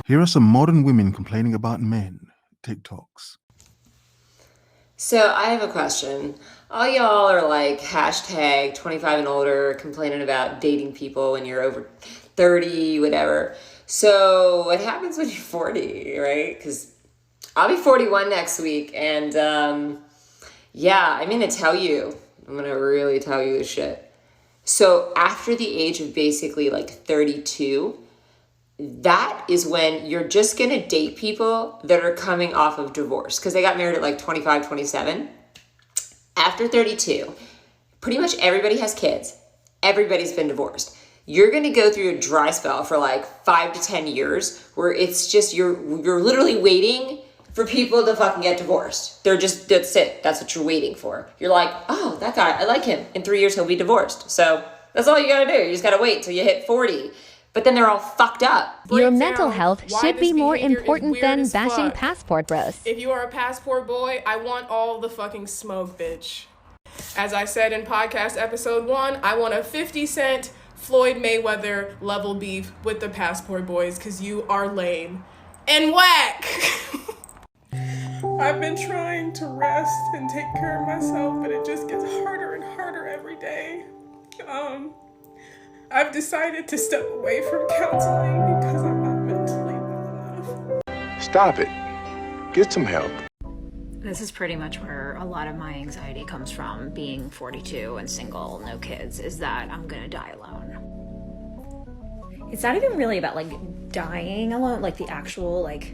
Here are some modern women complaining about men. TikToks. So I have a question. All y'all are like hashtag 25 and older, complaining about dating people when you're over 30, whatever. So what happens when you're 40, right? Because I'll be 41 next week. And yeah, I'm going to tell you, I'm going to really tell you this shit. So after the age of basically like 32, that is when you're just going to date people that are coming off of divorce because they got married at like 25, 27. After 32, pretty much everybody has kids. Everybody's been divorced. You're going to go through a dry spell for like 5 to 10 years where it's just you're literally waiting for people to fucking get divorced. That's it. That's what you're waiting for. You're like, oh, that guy, I like him. In 3 years, he'll be divorced. So that's all you got to do. You just got to wait till you hit 40. But then they're all fucked up. Your mental health should be more important than bashing passport bros. If you are a passport boy, I want all the fucking smoke, bitch. As I said in podcast episode 1, I want a 50 Cent Floyd Mayweather level beef with the passport boys because you are lame and whack. I've been trying to rest and take care of myself, but it just gets harder and harder every day. I've decided to step away from counseling because I'm not mentally well enough. Stop it. Get some help. This is pretty much where a lot of my anxiety comes from, being 42 and single, no kids, is that I'm gonna die alone. It's not even really about like dying alone, like the actual like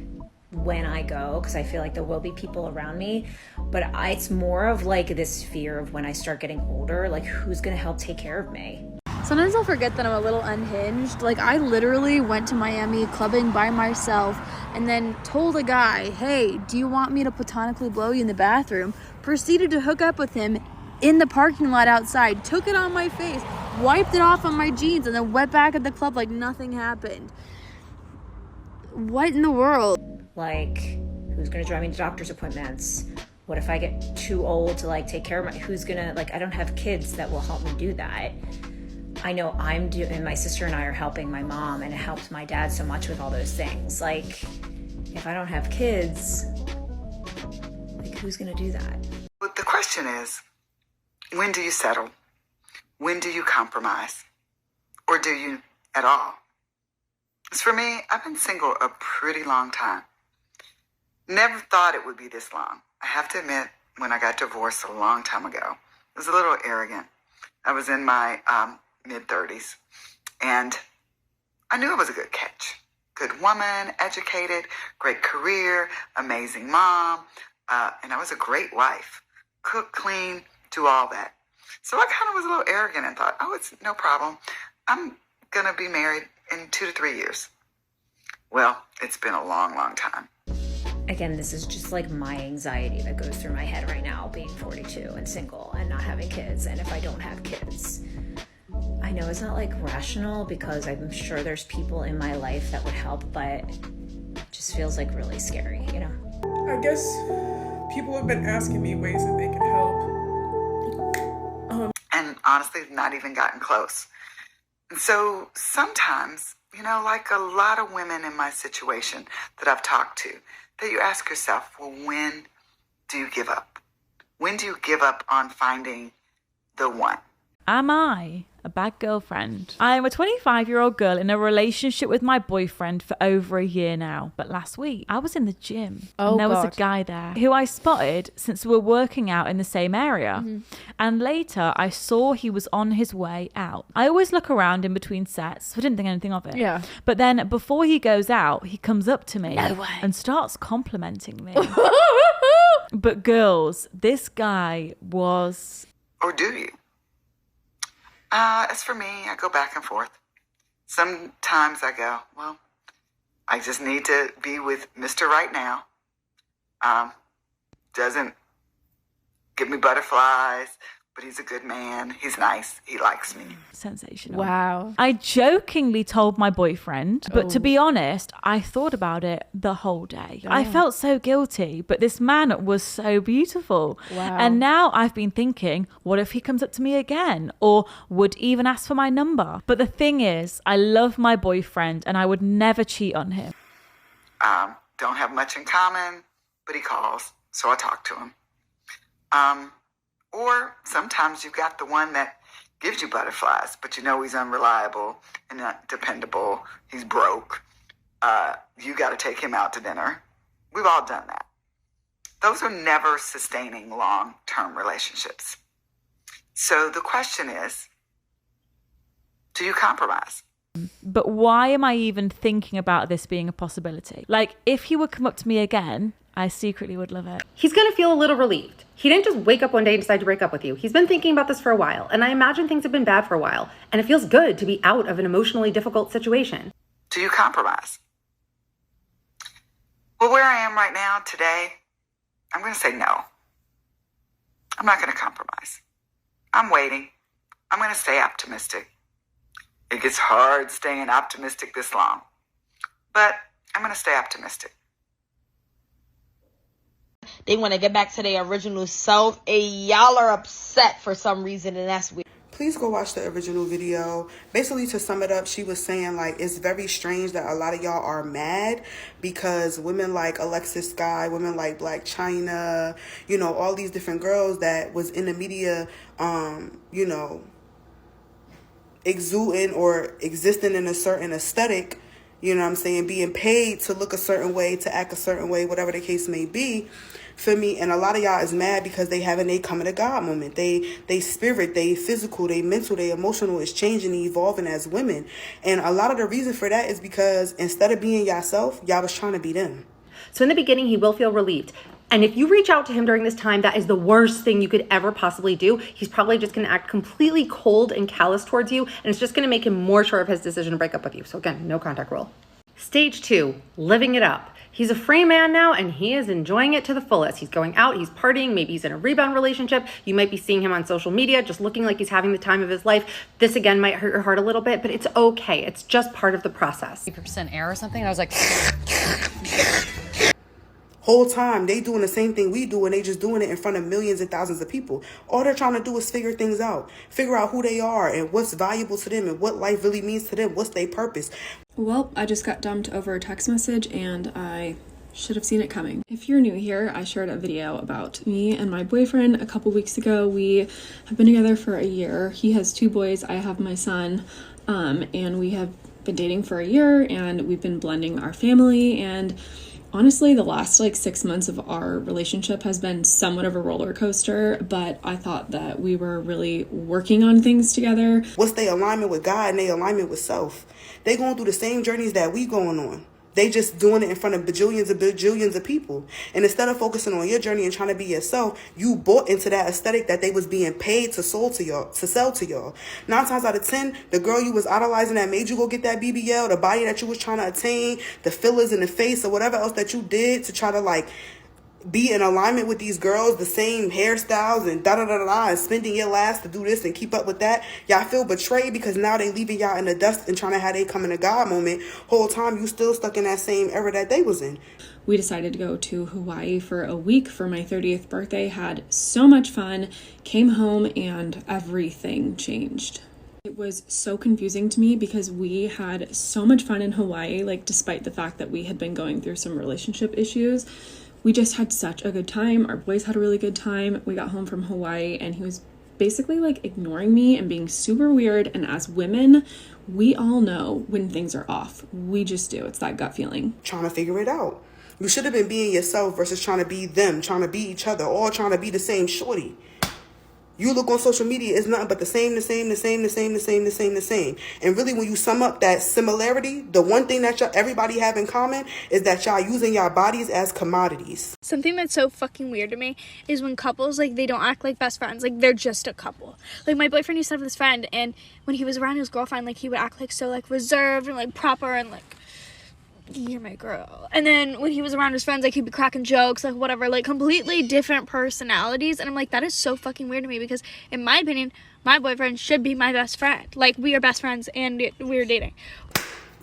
when I go, because I feel like there will be people around me, but it's more of like this fear of when I start getting older, like who's gonna help take care of me. Sometimes I'll forget that I'm a little unhinged. Like, I literally went to Miami clubbing by myself and then told a guy, hey, do you want me to platonically blow you in the bathroom? Proceeded to hook up with him in the parking lot outside, took it on my face, wiped it off on my jeans, and then went back at the club like nothing happened. What in the world? Like, who's gonna drive me to doctor's appointments? What if I get too old to like take care of who's gonna, like, I don't have kids that will help me do that. I know and my sister and I are helping my mom, and it helps my dad so much with all those things. Like, if I don't have kids, like, who's gonna do that? But the question is, when do you settle? When do you compromise? Or do you at all? As for me, I've been single a pretty long time. Never thought it would be this long. I have to admit, when I got divorced a long time ago, I was a little arrogant. I was in my mid-30s, and I knew I was a good catch. Good woman, educated, great career, amazing mom, and I was a great wife. Cook, clean, do all that. So I kind of was a little arrogant and thought, oh, it's no problem. I'm going to be married in 2 to 3 years. Well, it's been a long, long time. Again, this is just like my anxiety that goes through my head right now, being 42 and single and not having kids. And if I don't have kids, I know it's not like rational because I'm sure there's people in my life that would help, but it just feels like really scary, you know? I guess people have been asking me ways that they can help. And honestly, not even gotten close. And so sometimes, you know, like a lot of women in my situation that I've talked to, that you ask yourself, well, when do you give up? When do you give up on finding the one? Am I a bad girlfriend? I'm a 25-year-old girl in a relationship with my boyfriend for over a year now. But last week, I was in the gym. And there was a guy there who I spotted since we were working out in the same area. Mm-hmm. And later, I saw he was on his way out. I always look around in between sets, so I didn't think anything of it. Yeah. But then before he goes out, he comes up to me and starts complimenting me. But girls, this guy was... Or do you? As for me, I go back and forth. Sometimes I go, well, I just need to be with Mr. Right now. Doesn't give me butterflies, but he's a good man. He's nice. He likes me. Sensational. Wow. I jokingly told my boyfriend, but to be honest, I thought about it the whole day. I felt so guilty, but this man was so beautiful. Wow. And now I've been thinking, what if he comes up to me again? Or would even ask for my number? But the thing is, I love my boyfriend and I would never cheat on him. Don't have much in common, but he calls, so I talk to him. Or sometimes you've got the one that gives you butterflies, but you know he's unreliable and not dependable. He's broke. You got to take him out to dinner. We've all done that. Those are never sustaining long-term relationships. So the question is, do you compromise? But why am I even thinking about this being a possibility? Like, if he would come up to me again, I secretly would love it. He's going to feel a little relieved. He didn't just wake up one day and decide to break up with you. He's been thinking about this for a while, and I imagine things have been bad for a while, and it feels good to be out of an emotionally difficult situation. Do you compromise? Well, where I am right now, today, I'm going to say no. I'm not going to compromise. I'm waiting. I'm going to stay optimistic. It gets hard staying optimistic this long, but I'm going to stay optimistic. They want to get back to their original self, and y'all are upset for some reason, and that's weird. Please go watch the original video. Basically, to sum it up, she was saying, like, it's very strange that a lot of y'all are mad because women like Alexis Sky, women like Black China, you know, all these different girls that was in the media, you know, exuding or existing in a certain aesthetic, you know what I'm saying, being paid to look a certain way, to act a certain way, whatever the case may be. For me, and a lot of y'all is mad because they having a coming to God moment. They spirit, they physical, they mental, they emotional is changing and evolving as women. And a lot of the reason for that is because instead of being yourself, y'all was trying to be them. So in the beginning, he will feel relieved. And if you reach out to him during this time, that is the worst thing you could ever possibly do. He's probably just going to act completely cold and callous towards you, and it's just going to make him more sure of his decision to break up with you. So again, no contact rule. Stage 2, living it up. He's a free man now, and he is enjoying it to the fullest. He's going out, he's partying, maybe he's in a rebound relationship. You might be seeing him on social media, just looking like he's having the time of his life. This, again, might hurt your heart a little bit, but it's okay. It's just part of the process. 50% error or something, and I was like... Whole time, they doing the same thing we do, and they just doing it in front of millions and thousands of people. All they're trying to do is figure things out. Figure out who they are and what's valuable to them and what life really means to them. What's their purpose. Well, I just got dumped over a text message, and I should have seen it coming. If you're new here, I shared a video about me and my boyfriend a couple weeks ago. We have been together for a year. He has 2 boys, I have my son, and we have been dating for a year, and we've been blending our family. And honestly, the last 6 months of our relationship has been somewhat of a roller coaster, but I thought that we were really working on things together. What's their alignment with God and their alignment with self? They going through the same journeys that we going on. They just doing it in front of bajillions of people. And instead of focusing on your journey and trying to be yourself, you bought into that aesthetic that they was being paid to sell to y'all. 9 times out of 10, the girl you was idolizing that made you go get that BBL, the body that you was trying to attain, the fillers in the face or whatever else that you did to try to be in alignment with these girls, the same hairstyles and and spending your last to do this and keep up with that. Y'all feel betrayed because now they leaving y'all in the dust and trying to have they coming to God moment. Whole time you still stuck in that same era that they was in. We decided to go to Hawaii for a week for my 30th birthday, had so much fun, came home, and everything changed. It was so confusing to me because we had so much fun in Hawaii, despite the fact that we had been going through some relationship issues. We just had such a good time. Our boys had a really good time. We got home from Hawaii and he was basically ignoring me and being super weird. And as women, we all know when things are off. We just do. It's that gut feeling. Trying to figure it out. You should have been being yourself versus trying to be them, trying to be each other, all trying to be the same shorty. You look on social media, it's nothing but the same. And really, when you sum up that similarity, the one thing that everybody have in common is that y'all using y'all bodies as commodities. Something that's so fucking weird to me is when couples, they don't act like best friends. They're just a couple. My boyfriend used to have this friend, and when he was around his girlfriend, he would act so, reserved and, proper and, you're my girl. And then when he was around his friends, he'd be cracking jokes, whatever, completely different personalities. And I'm that is so fucking weird to me because, in my opinion, my boyfriend should be my best friend. We are best friends and we're dating.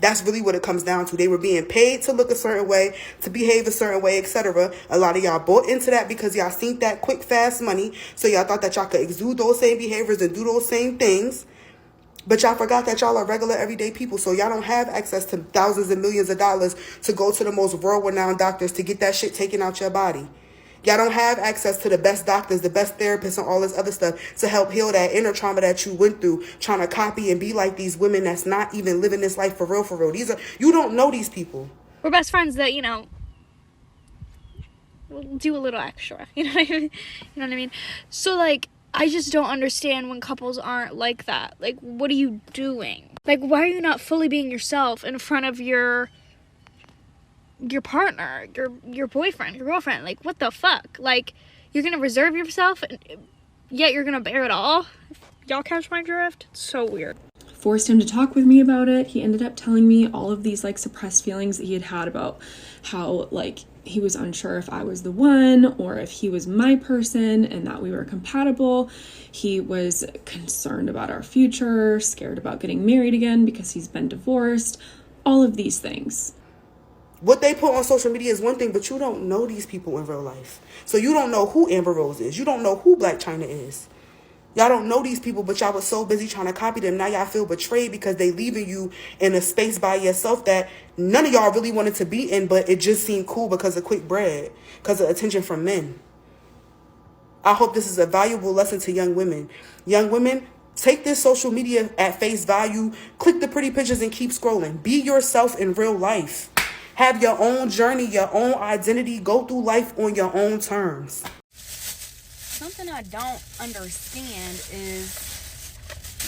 That's really what it comes down to. They were being paid to look a certain way, to behave a certain way, etc. A lot of y'all bought into that because y'all seen that quick, fast money. So y'all thought that y'all could exude those same behaviors and do those same things. But y'all forgot that y'all are regular everyday people, so y'all don't have access to thousands and millions of dollars to go to the most world-renowned doctors to get that shit taken out your body. Y'all don't have access to the best doctors, the best therapists, and all this other stuff to help heal that inner trauma that you went through, trying to copy and be like these women that's not even living this life for real, for real. You don't know these people. We're best friends that, we'll do a little extra. You know what I mean? So, like, I just don't understand when couples aren't like that. Like, what are you doing? Like, why are you not fully being yourself in front of your partner, your boyfriend, your girlfriend? Like, what the fuck? Like, you're gonna reserve yourself and yet you're gonna bear it all? Y'all catch my drift? It's so weird. Forced him to talk with me about it. He ended up telling me all of these like suppressed feelings that he had about how like he was unsure if I was the one or if he was my person and that we were compatible. He was concerned about our future, scared about getting married again because he's been divorced, all of these things. What they put on social media is one thing, but you don't know these people in real life. So you don't know who Amber Rose is. You don't know who Blac Chyna is. Y'all don't know these people, but y'all was so busy trying to copy them. Now y'all feel betrayed because they leaving you in a space by yourself that none of y'all really wanted to be in, but it just seemed cool because of quick bread, because of attention from men. I hope this is a valuable lesson to young women. Young women, take this social media at face value. Click the pretty pictures and keep scrolling. Be yourself in real life. Have your own journey, your own identity. Go through life on your own terms. Something I don't understand is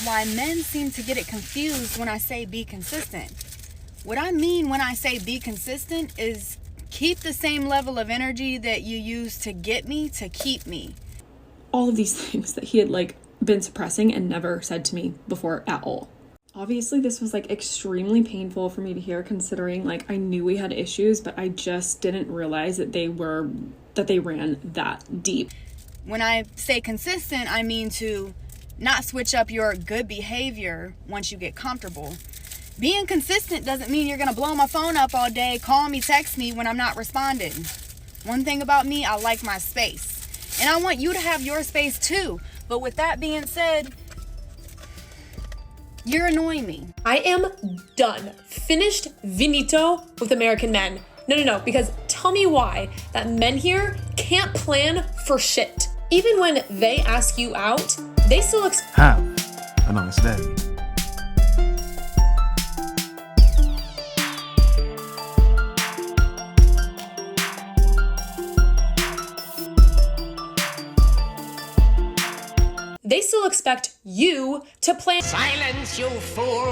why men seem to get it confused when I say be consistent. What I mean when I say be consistent is keep the same level of energy that you use to get me to keep me. All of these things that he had like been suppressing and never said to me before at all. Obviously, this was like extremely painful for me to hear, considering like I knew we had issues, but I just didn't realize that they ran that deep. When I say consistent, I mean to not switch up your good behavior once you get comfortable. Being consistent doesn't mean you're gonna blow my phone up all day, call me, text me when I'm not responding. One thing about me, I like my space. And I want you to have your space too. But with that being said, you're annoying me. I am done. Finished finito with American men. No, because tell me why that men here can't plan for shit. Even when they ask you out, they still Have a nice day. they still expect you to plan. Silence, you fool!